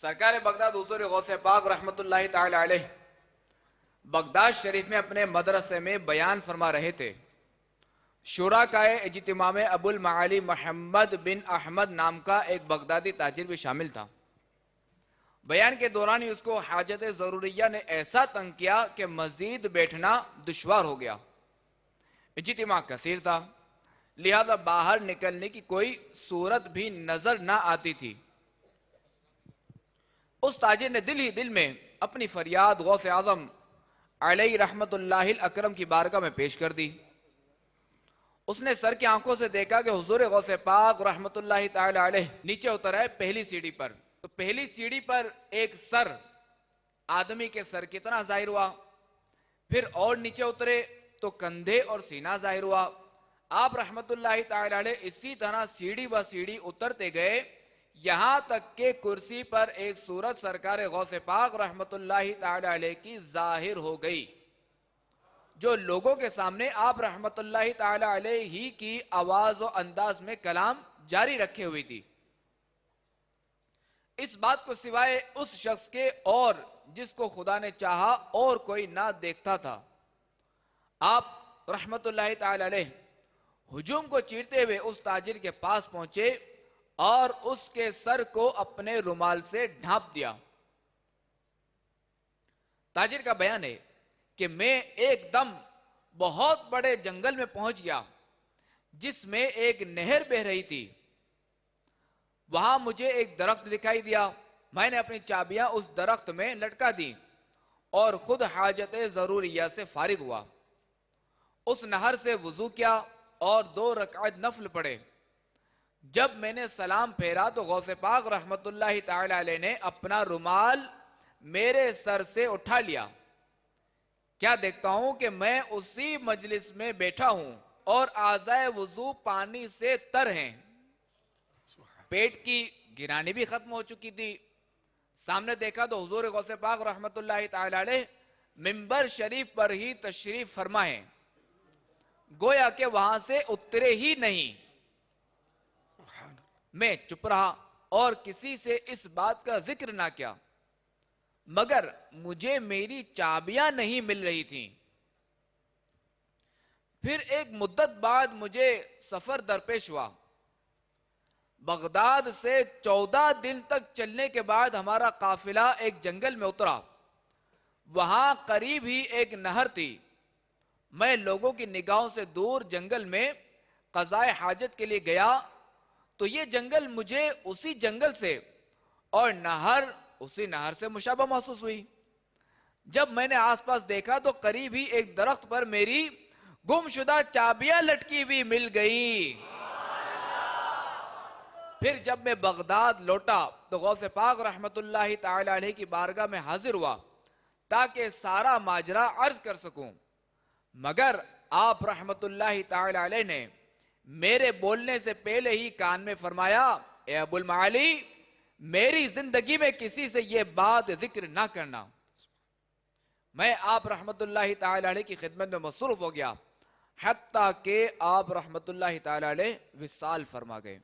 سرکار بغداد حضور غوث پاک رحمت اللہ تعالی علیہ بغداد شریف میں اپنے مدرسے میں بیان فرما رہے تھے۔ شورکائے اجتماع میں ابو المعالی محمد بن احمد نام کا ایک بغدادی تاجر بھی شامل تھا۔ بیان کے دوران ہی اس کو حاجت ضروریہ نے ایسا تنگ کیا کہ مزید بیٹھنا دشوار ہو گیا۔ اجتماع کثیر تھا، لہذا باہر نکلنے کی کوئی صورت بھی نظر نہ آتی تھی۔ اس تاجر نے دل ہی دل میں اپنی فریاد غوث اعظم علیہ رحمت اللہ الاکرم کی بارگاہ میں پیش کر دی۔ اس نے سر کی آنکھوں سے دیکھا کہ حضور غوث پاک رحمت اللہ تعالی علیہ نیچے اتر آئے پہلی سیڑھی پر۔ تو پہلی سیڑھی پر ایک سر آدمی کے سر کتنا ظاہر ہوا، پھر اور نیچے اترے تو کندھے اور سینہ ظاہر ہوا۔ آپ رحمت اللہ تعالی علیہ اسی طرح سیڑھی بہ سیڑھی اترتے گئے، یہاں تک کہ کرسی پر ایک صورت سرکار غوث پاک رحمت اللہ تعالی علیہ کی ظاہر ہو گئی، جو لوگوں کے سامنے آپ رحمت اللہ تعالی علیہ ہی کی آواز و انداز میں کلام جاری رکھے ہوئی تھی۔ اس بات کو سوائے اس شخص کے اور جس کو خدا نے چاہا اور کوئی نہ دیکھتا تھا۔ آپ رحمت اللہ تعالی علیہ ہجوم کو چیرتے ہوئے اس تاجر کے پاس پہنچے اور اس کے سر کو اپنے رومال سے ڈھانپ دیا۔ تاجر کا بیان ہے کہ میں ایک دم بہت بڑے جنگل میں پہنچ گیا جس میں ایک نہر بہہ رہی تھی۔ وہاں مجھے ایک درخت دکھائی دیا، میں نے اپنی چابیاں اس درخت میں لٹکا دی اور خود حاجت ضروریہ سے فارغ ہوا۔ اس نہر سے وضو کیا اور 2 رکعت نفل پڑھے۔ جب میں نے سلام پھیرا تو غوث پاک رحمت اللہ تعالی علیہ نے اپنا رومال میرے سر سے اٹھا لیا۔ کیا دیکھتا ہوں کہ میں اسی مجلس میں بیٹھا ہوں اور اعضائے وضو پانی سے تر ہیں۔ پیٹ کی گرانی بھی ختم ہو چکی تھی۔ سامنے دیکھا تو حضور غوث پاک رحمت اللہ تعالی علیہ منبر شریف پر ہی تشریف فرما ہیں، گویا کہ وہاں سے اترے ہی نہیں۔ میں چپ رہا اور کسی سے اس بات کا ذکر نہ کیا، مگر مجھے میری چابیاں نہیں مل رہی تھیں۔ پھر ایک مدت بعد مجھے سفر درپیش ہوا۔ بغداد سے 14 دن تک چلنے کے بعد ہمارا قافلہ ایک جنگل میں اترا۔ وہاں قریب ہی ایک نہر تھی۔ میں لوگوں کی نگاہوں سے دور جنگل میں قضائے حاجت کے لیے گیا تو یہ جنگل مجھے اسی جنگل سے اور نہر اسی نہر سے مشابہ محسوس ہوئی۔ جب میں نے آس پاس دیکھا تو قریب ہی ایک درخت پر میری گم شدہ چابیاں لٹکی ہوئی مل گئی۔ پھر جب میں بغداد لوٹا تو غوث پاک رحمت اللہ تعالی علیہ کی بارگاہ میں حاضر ہوا تاکہ سارا ماجرا عرض کر سکوں، مگر آپ رحمت اللہ تعالی علیہ نے میرے بولنے سے پہلے ہی کان میں فرمایا، اے ابو المعالی، میری زندگی میں کسی سے یہ بات ذکر نہ کرنا۔ میں آپ رحمت اللہ تعالی علیہ کی خدمت میں مصروف ہو گیا، حتیٰ کہ آپ رحمت اللہ تعالی علیہ وصال فرما گئے۔